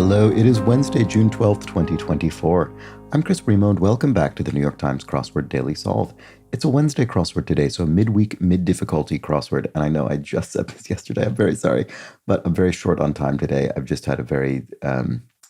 Hello, it is Wednesday, June 12th, 2024. I'm Chris Bremo, and welcome back to the New York Times Crossword Daily Solve. It's a Wednesday crossword today, so midweek, mid-difficulty crossword, and I know I just said this yesterday, I'm very sorry, but I'm very short on time today. I've just had a very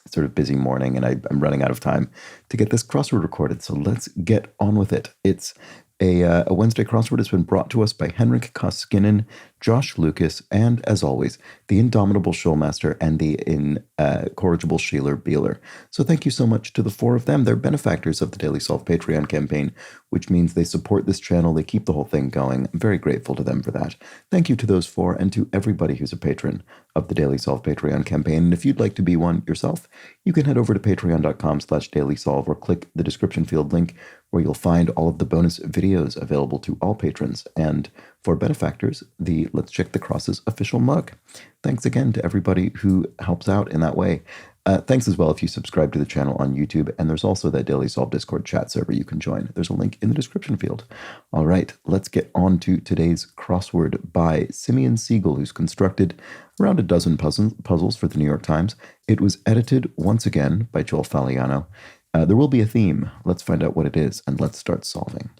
sort of busy morning, and I'm running out of time to get this crossword recorded, so let's get on with it. It's a Wednesday crossword has been brought to us by Henrik Koskinen, Josh Lucas, and, as always, the indomitable Showmaster and the incorrigible Sheeler Beeler. So thank you so much to the four of them. They're benefactors of the Daily Solve Patreon campaign, which means they support this channel. They keep the whole thing going. I'm very grateful to them for that. Thank you to those four and to everybody who's a patron of the Daily Solve Patreon campaign. And if you'd like to be one yourself, you can head over to patreon.com/dailysolve or click the description field link where you'll find all of the bonus videos available to all patrons. And for benefactors, the Let's Check the Crosses official mug. Thanks again to everybody who helps out in that way. Thanks as well if you subscribe to the channel on YouTube, and there's also that Daily Solve Discord chat server you can join. There's a link in the description field. All right, let's get on to today's crossword by Simeon Siegel, who's constructed around a dozen puzzles for the New York Times. It was edited once again by Joel Faliano. There will be a theme. Let's find out what it is, and let's start solving.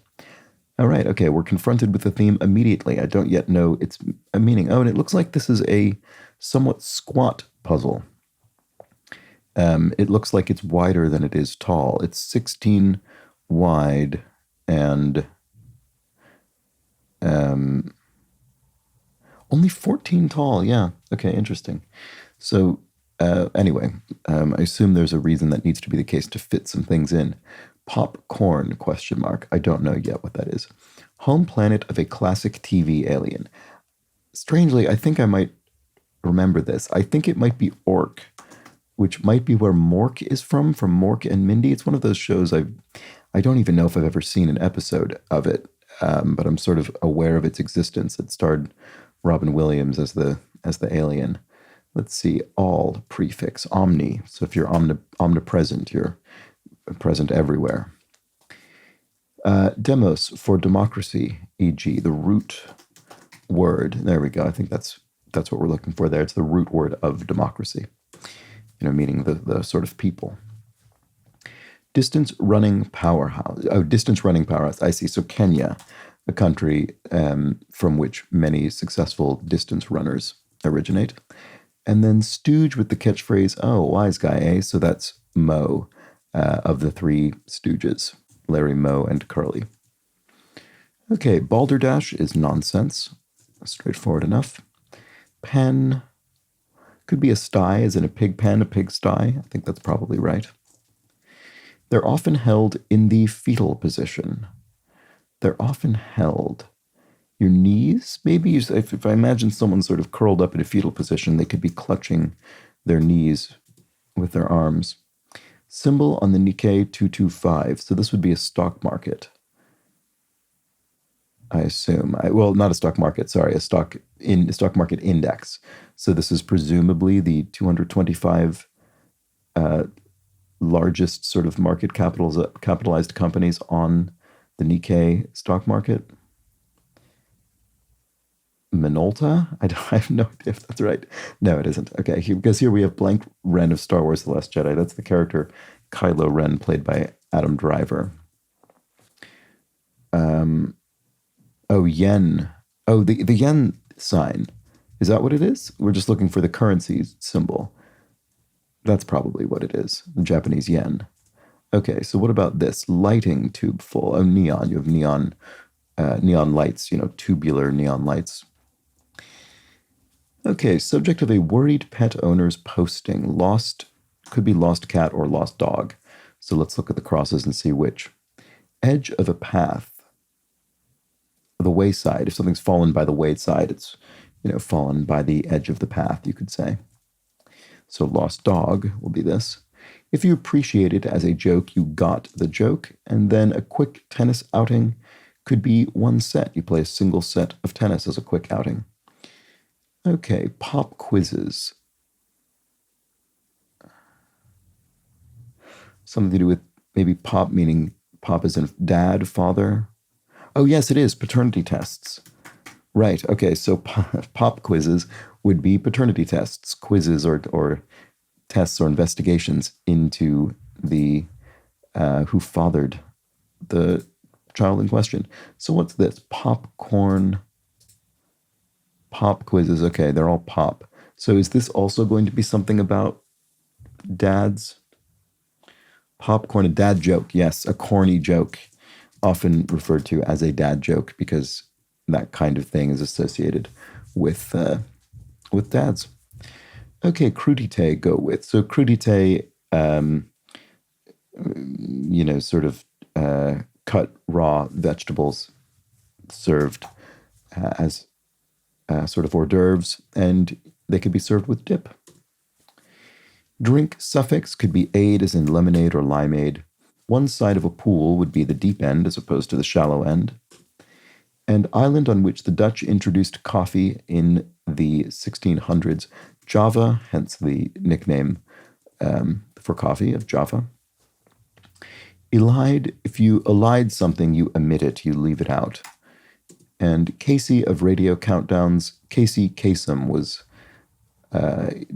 All right, okay, we're confronted with the theme immediately. I don't yet know its meaning. Oh, and it looks like this is a somewhat squat puzzle. It looks like it's wider than it is tall. It's 16 wide and only 14 tall. Yeah, okay, interesting. So anyway, I assume there's a reason that needs to be the case to fit some things in. Popcorn, ? I don't know yet what that is. Home planet of a classic TV alien. Strangely, I think I might remember this. I think it might be Orc, which might be where Mork is from Mork and Mindy. It's one of those shows I don't even know if I've ever seen an episode of it, but I'm sort of aware of its existence. It starred Robin Williams as the alien. Let's see, all prefix, omni. So if you're omnipresent, you're present everywhere. Demos for democracy, e.g. the root word. There we go. I think that's what we're looking for there. It's the root word of democracy, meaning the sort of people. Distance running powerhouse. Oh, distance running powerhouse. I see. So Kenya, a country from which many successful distance runners originate. And then stooge with the catchphrase, oh, wise guy, eh? So that's Mo of the Three Stooges, Larry, Moe, and Curly. Okay, balderdash is nonsense. Straightforward enough. Pen could be a sty, as in a pig pen, a pig sty. I think that's probably right. They're often held in the fetal position. They're often held. Your knees, maybe, if I imagine someone sort of curled up in a fetal position, they could be clutching their knees with their arms. Symbol on the Nikkei 225. So this would be a stock market, I assume. Well, not a stock market, sorry, a stock market index. So this is presumably the 225 largest sort of market capitalized companies on the Nikkei stock market. Minolta? I have no idea if that's right. No, it isn't. Okay, because here we have Blank Ren of Star Wars The Last Jedi. That's the character Kylo Ren, played by Adam Driver. Yen. Oh, the yen sign. Is that what it is? We're just looking for the currency symbol. That's probably what it is, the Japanese yen. Okay, so what about this? Lighting tube full of neon. You have neon lights, tubular neon lights. Okay, subject of a worried pet owner's posting. Lost, could be lost cat or lost dog. So let's look at the crosses and see which. Edge of a path. The wayside. If something's fallen by the wayside, it's, fallen by the edge of the path, you could say. So lost dog will be this. If you appreciate it as a joke, you got the joke. And then a quick tennis outing could be one set. You play a single set of tennis as a quick outing. Okay, pop quizzes. Something to do with maybe pop, meaning pop as in dad, father. Oh, yes, it is. Paternity tests. Right. Okay, so pop quizzes would be paternity tests. Quizzes or tests or investigations into the who fathered the child in question. So what's this? Popcorn pop quizzes. Okay, they're all pop. So is this also going to be something about dads? Popcorn, a dad joke. Yes, a corny joke, often referred to as a dad joke because that kind of thing is associated with dads. Okay, crudité go with. So crudité, sort of cut raw vegetables served as sort of hors d'oeuvres, and they could be served with dip. Drink suffix could be aid, as in lemonade or limeade. One side of a pool would be the deep end as opposed to the shallow end. And island on which the Dutch introduced coffee in the 1600s, Java, hence the nickname for coffee of Java. Elide, if you elide something, you omit it, you leave it out. And Casey of Radio Countdowns, Casey Kasem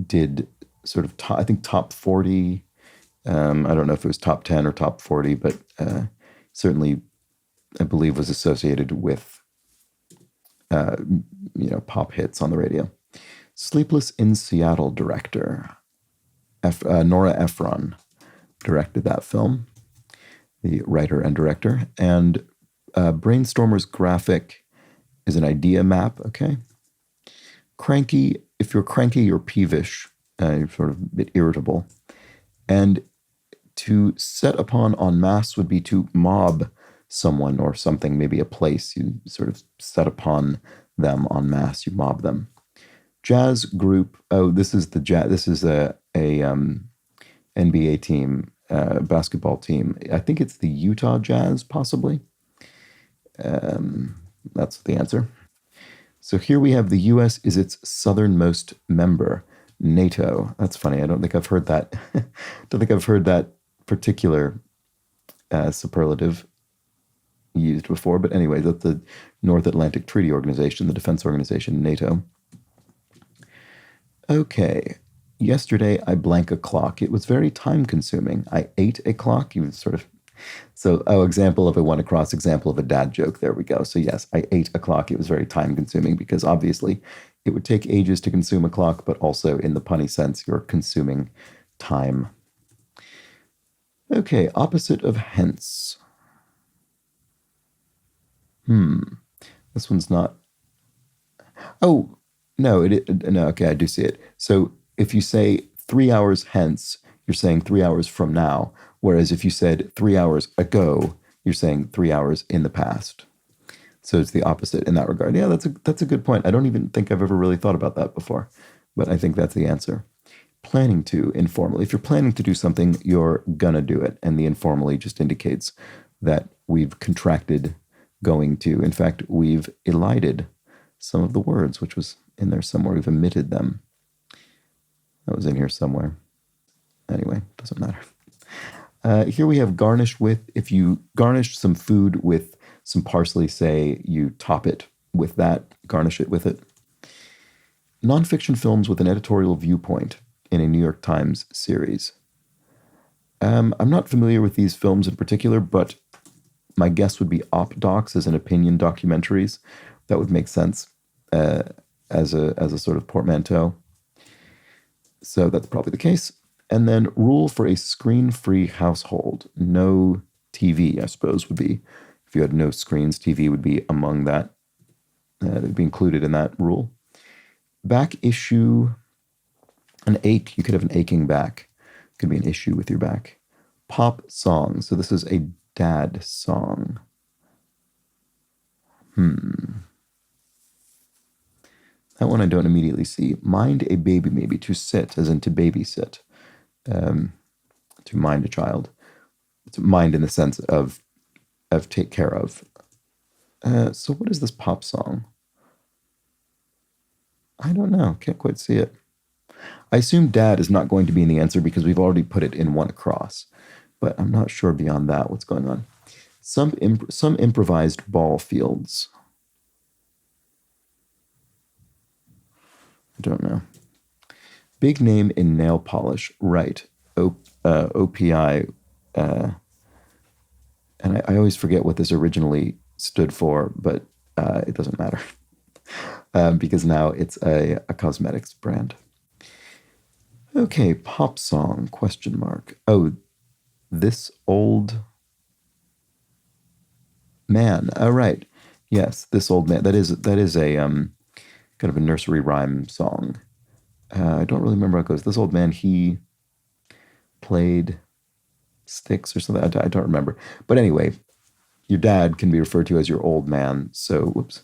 did sort of, I think, top 40. I don't know if it was top 10 or top 40, but certainly, I believe, was associated with, pop hits on the radio. Sleepless in Seattle director, Nora Ephron, directed that film, the writer and director. And Brainstormer's graphic is an idea map, okay? Cranky, if you're cranky, you're peevish, you're sort of a bit irritable. And to set upon en masse would be to mob someone or something, maybe a place. You sort of set upon them en masse, you mob them. Jazz group, this is a NBA team, basketball team. I think it's the Utah Jazz, possibly. That's the answer. So here we have the U.S. is its southernmost member, NATO. That's funny. I don't think I've heard that. Don't think I've heard that particular superlative used before. But anyway, that's the North Atlantic Treaty Organization, the defense organization, NATO. Okay. Yesterday, I blank a clock. It was very time consuming. I ate a clock. You sort of. So, example of a one across, example of a dad joke. There we go. So yes, I ate a clock. It was very time consuming because obviously it would take ages to consume a clock, but also in the punny sense, you're consuming time. Okay, opposite of hence. This one's not. Oh, no, no, okay, I do see it. So if you say 3 hours hence, you're saying 3 hours from now. Whereas if you said 3 hours ago, you're saying 3 hours in the past. So it's the opposite in that regard. Yeah, that's a good point. I don't even think I've ever really thought about that before, but I think that's the answer. Planning to, informally. If you're planning to do something, you're gonna do it. And the informally just indicates that we've contracted going to. In fact, we've elided some of the words, which was in there somewhere. We've omitted them. That was in here somewhere. Anyway, doesn't matter. Here we have garnish with. If you garnish some food with some parsley, say you top it with that, garnish it with it. Nonfiction films with an editorial viewpoint in a New York Times series. I'm not familiar with these films in particular, but my guess would be op docs as in opinion documentaries. That would make sense as a sort of portmanteau. So that's probably the case. And then rule for a screen-free household. No TV, I suppose, would be, if you had no screens, TV would be among that. It would be included in that rule. Back issue, an ache. You could have an aching back. Could be an issue with your back. Pop song. So this is a dad song. That one I don't immediately see. Mind a baby, maybe. To sit, as in to babysit. To mind a child. To mind in the sense of take care of. So what is this pop song? I don't know. Can't quite see it. I assume dad is not going to be in the answer because we've already put it in one across. But I'm not sure beyond that what's going on. Some improvised ball fields. I don't know. Big name in nail polish, right? OPI, and I always forget what this originally stood for, but it doesn't matter because now it's a cosmetics brand. Okay, pop song, question mark. Oh, this old man. Oh, right. Yes, this old man. That is a kind of a nursery rhyme song. I don't really remember how it goes. This old man, he played sticks or something. I don't remember. But anyway, your dad can be referred to as your old man. So, whoops.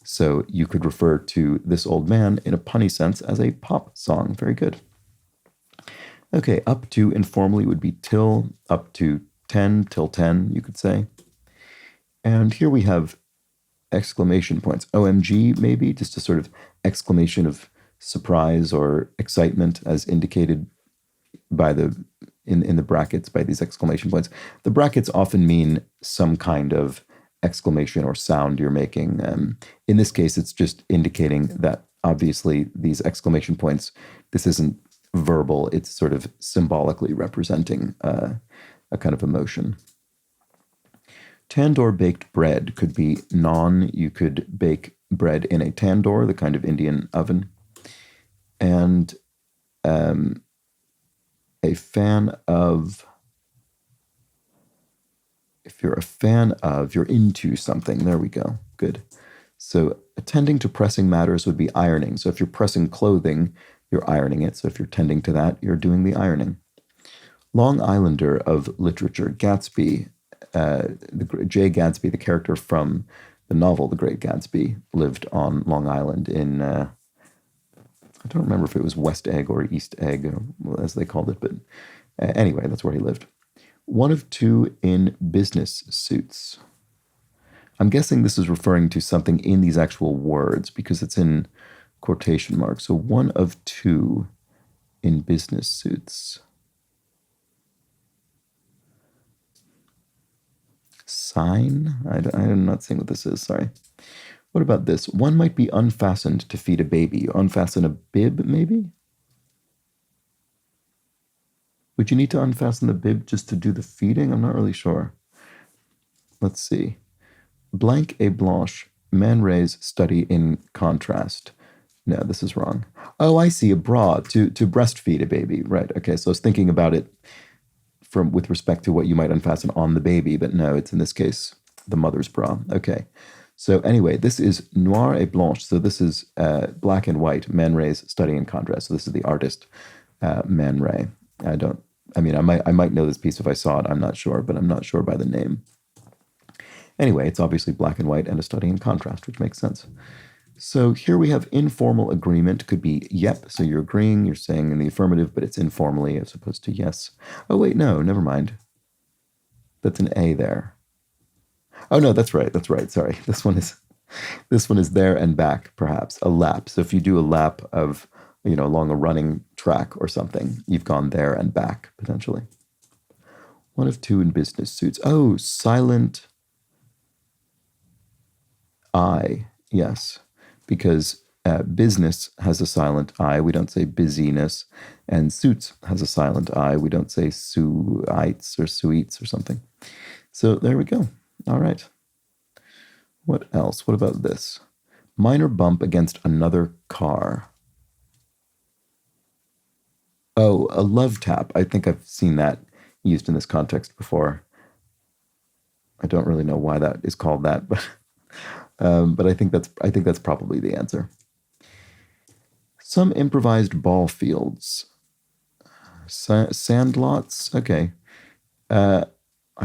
So you could refer to this old man in a punny sense as a pop song. Very good. Okay, up to informally would be till, up to 10, till 10, you could say. And here we have exclamation points. OMG, maybe, just a sort of exclamation of surprise or excitement as indicated by the in the brackets by these exclamation points. The brackets often mean some kind of exclamation or sound you're making. In this case, it's just indicating that obviously these exclamation points, this isn't verbal, it's sort of symbolically representing a kind of emotion. Tandoor baked bread could be naan. You could bake bread in a tandoor, the kind of Indian oven. And a fan of, if you're a fan of, you're into something. There we go. Good. So attending to pressing matters would be ironing. So if you're pressing clothing, you're ironing it. So if you're tending to that, you're doing the ironing. Long Islander of literature, Gatsby, Jay Gatsby, the character from the novel The Great Gatsby, lived on Long Island in, I don't remember if it was West Egg or East Egg, as they called it, but anyway, that's where he lived. One of two in business suits. I'm guessing this is referring to something in these actual words because it's in quotation marks. So one of two in business suits. Sign? I'm not seeing what this is, sorry. What about this? One might be unfastened to feed a baby. Unfasten a bib, maybe? Would you need to unfasten the bib just to do the feeding? I'm not really sure. Let's see. Blank et blanche, Man Ray's study in contrast. No, this is wrong. Oh, I see, a bra to breastfeed a baby. Right, okay, so I was thinking about it with respect to what you might unfasten on the baby, but no, it's in this case the mother's bra. Okay. So anyway, this is Noir et Blanche. So this is black and white, Man Ray's study in contrast. So this is the artist, Man Ray. I might know this piece if I saw it. I'm not sure, but I'm not sure by the name. Anyway, it's obviously black and white and a study in contrast, which makes sense. So here we have informal agreement. Could be yep. So you're agreeing, you're saying in the affirmative, but it's informally as opposed to yes. Oh, wait, no, never mind. That's an A there. Oh, no, that's right. Sorry. This one is there and back, perhaps. A lap. So if you do a lap of, along a running track or something, you've gone there and back, potentially. One of two in business suits. Oh, silent I. Yes. Because business has a silent I. We don't say busyness. And suits has a silent I. We don't say suites or suites or something. So there we go. All right. What else? What about this? Minor bump against another car. Oh, a love tap. I think I've seen that used in this context before. I don't really know why that is called that, but I think that's probably the answer. Some improvised ball fields. Sandlots. Okay. I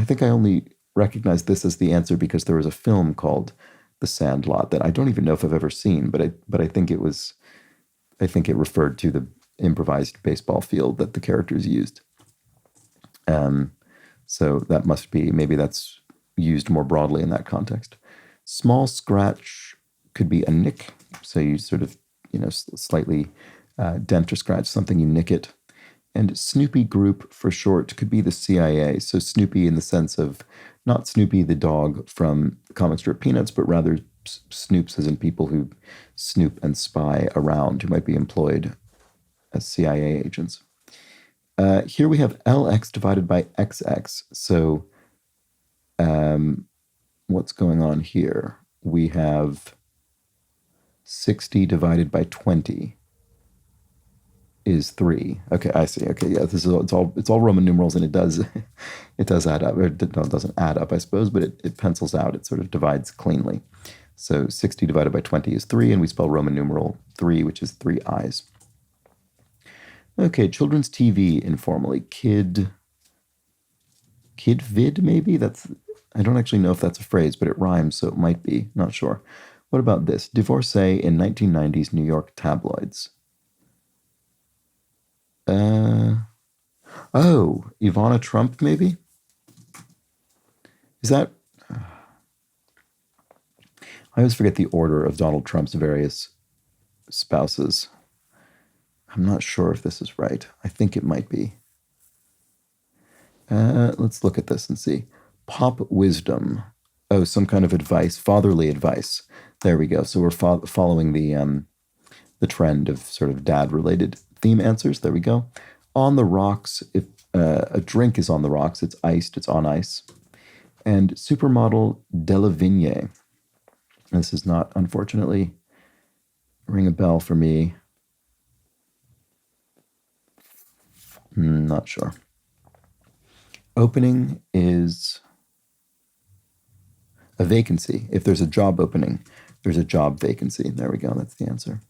think I only recognize this as the answer because there was a film called The Sandlot that I don't even know if I've ever seen, but I think it referred to the improvised baseball field that the characters used. So that must be, maybe that's used more broadly in that context. Small scratch could be a nick. So you sort of, slightly dent or scratch something, you nick it. And Snoopy Group for short could be the CIA. So Snoopy in the sense of not Snoopy the dog from the comic strip Peanuts, but rather Snoops as in people who snoop and spy around, who might be employed as CIA agents. Here we have LX divided by XX. So what's going on here? We have 60 divided by 20 is 3. Okay, I see. Okay, yeah, this is it's all Roman numerals, and it does it does add up. It doesn't add up, I suppose, but it pencils out. It sort of divides cleanly. So 60 divided by 20 is 3, and we spell Roman numeral 3, which is 3 I's. Okay, children's TV informally. Kidvid, maybe? I don't actually know if that's a phrase, but it rhymes, so it might be. Not sure. What about this? Divorcee in 1990s New York tabloids. Oh, Ivana Trump, maybe? Is that... I always forget the order of Donald Trump's various spouses. I'm not sure if this is right. I think it might be. Let's look at this and see. Pop wisdom. Oh, some kind of advice, fatherly advice. There we go. So we're following the trend of sort of dad-related theme answers. There we go. On the rocks. If a drink is on the rocks, it's iced. It's on ice. And supermodel Delavigne. This is not, unfortunately, ring a bell for me. Not sure. Opening is a vacancy. If there's a job opening, there's a job vacancy. There we go. That's the answer.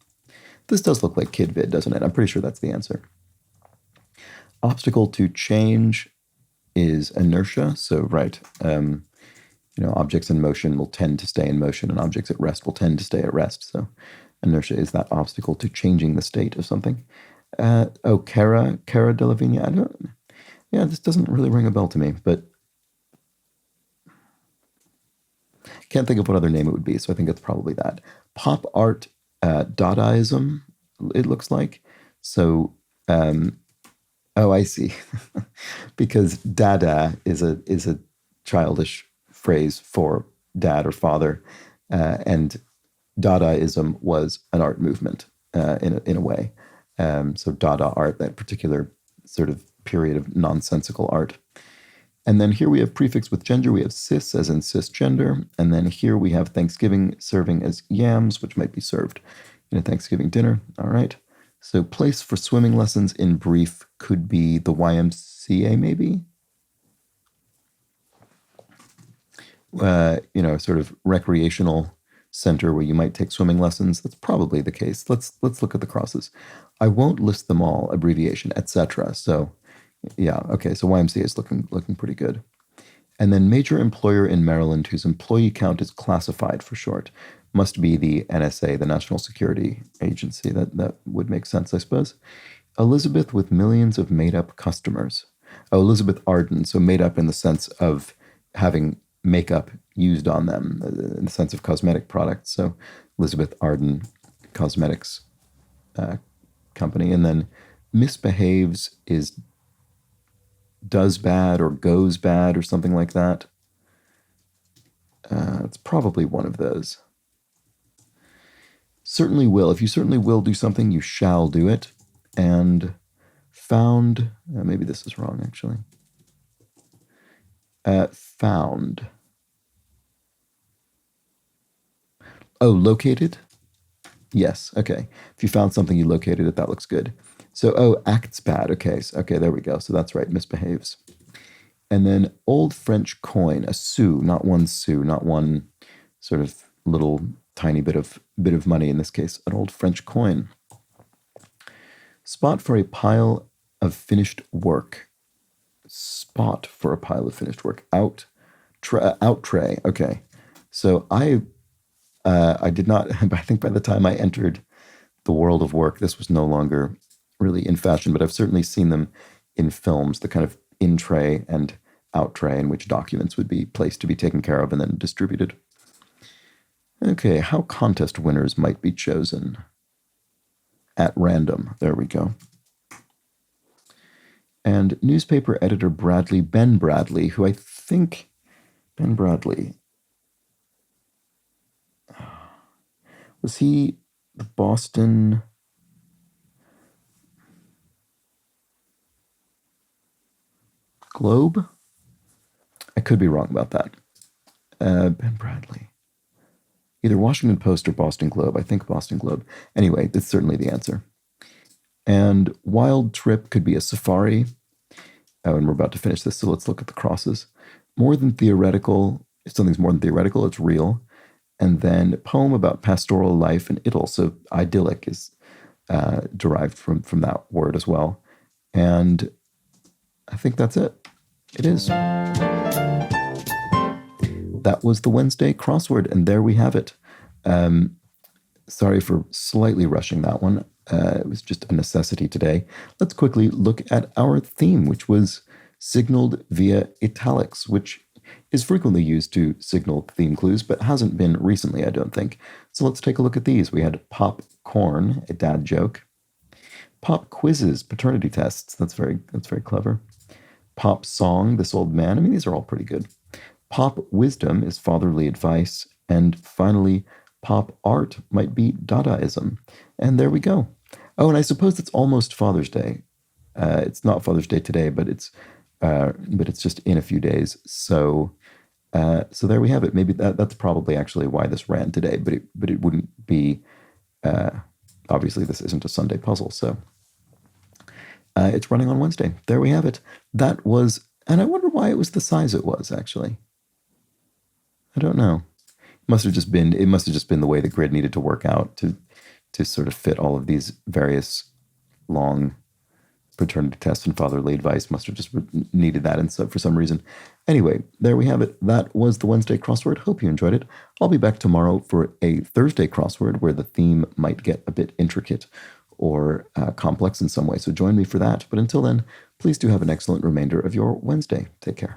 This does look like Kidvid, doesn't it? I'm pretty sure that's the answer. Obstacle to change is inertia. So, right, objects in motion will tend to stay in motion, and objects at rest will tend to stay at rest. So, inertia is that obstacle to changing the state of something. Cara Delevingne. This doesn't really ring a bell to me, but can't think of what other name it would be, so I think it's probably that. Pop art, Dadaism, it looks like. So, I see. Because Dada is a childish phrase for dad or father, and Dadaism was an art movement in a way. So Dada art, that particular sort of period of nonsensical art. And then here we have prefix with gender. We have cis as in cisgender. And then here we have Thanksgiving serving as yams, which might be served in a Thanksgiving dinner. All right. So place for swimming lessons in brief could be the YMCA, maybe? Sort of recreational center where you might take swimming lessons. That's probably the case. Let's look at the crosses. I won't list them all, abbreviation, etc. So, yeah, okay. So YMCA is looking pretty good. And then major employer in Maryland whose employee count is classified for short must be the NSA, the National Security Agency. That would make sense, I suppose. Elizabeth with millions of made-up customers. Oh, Elizabeth Arden, so made up in the sense of having makeup used on them, in the sense of cosmetic products. So Elizabeth Arden Cosmetics company. And then misbehaves is does bad or goes bad or something like that. It's probably one of those. Certainly will. If you certainly will do something, you shall do it. And found, maybe this is wrong actually. Found. Oh, located? Yes, okay. If you found something, you located it, that looks good. So, acts bad. Okay, okay, there we go. So that's right, misbehaves. And then old French coin, a sou, not one sort of little tiny bit of money, in this case, an old French coin. Spot for a pile of finished work. Spot for a pile of finished work. Out tray. Okay. So I did not, I think by the time I entered the world of work, this was no longer really in fashion, but I've certainly seen them in films, the kind of in tray and out tray in which documents would be placed to be taken care of and then distributed. Okay, how contest winners might be chosen. At random. There we go. And newspaper editor Ben Bradley, who I think, Ben Bradley, was he the Boston? Globe? I could be wrong about that. Ben Bradley. Either Washington Post or Boston Globe. I think Boston Globe. Anyway, that's certainly the answer. And Wild Trip could be a safari. Oh, and we're about to finish this, so let's look at the crosses. More than theoretical. If something's more than theoretical, it's real. And then poem about pastoral life and idyll. So idyllic is derived from that word as well. And I think that's it. It is. That was the Wednesday crossword, and there we have it. Sorry for slightly rushing that one. It was just a necessity today. Let's quickly look at our theme, which was signaled via italics, which is frequently used to signal theme clues, but hasn't been recently, I don't think. So let's take a look at these. We had popcorn, a dad joke. Pop quizzes, paternity tests. That's very clever. Pop song, this old man. I mean, these are all pretty good. Pop wisdom is fatherly advice. And finally, pop art might be Dadaism. And there we go. Oh, and I suppose it's almost Father's Day. It's not Father's Day today, but it's just in a few days. So there we have it. Maybe that's probably actually why this ran today, but it wouldn't be. Obviously, this isn't a Sunday puzzle, so it's running on Wednesday. There we have it. That was, and I wonder why it was the size it was. Actually, I don't know. It must have just been the way the grid needed to work out to sort of fit all of these various long paternity tests and fatherly advice. Must have just needed that, and so for some reason. Anyway, there we have it. That was the Wednesday crossword. Hope you enjoyed it. I'll be back tomorrow for a Thursday crossword where the theme might get a bit intricate or complex in some way. So join me for that. But until then, please do have an excellent remainder of your Wednesday. Take care.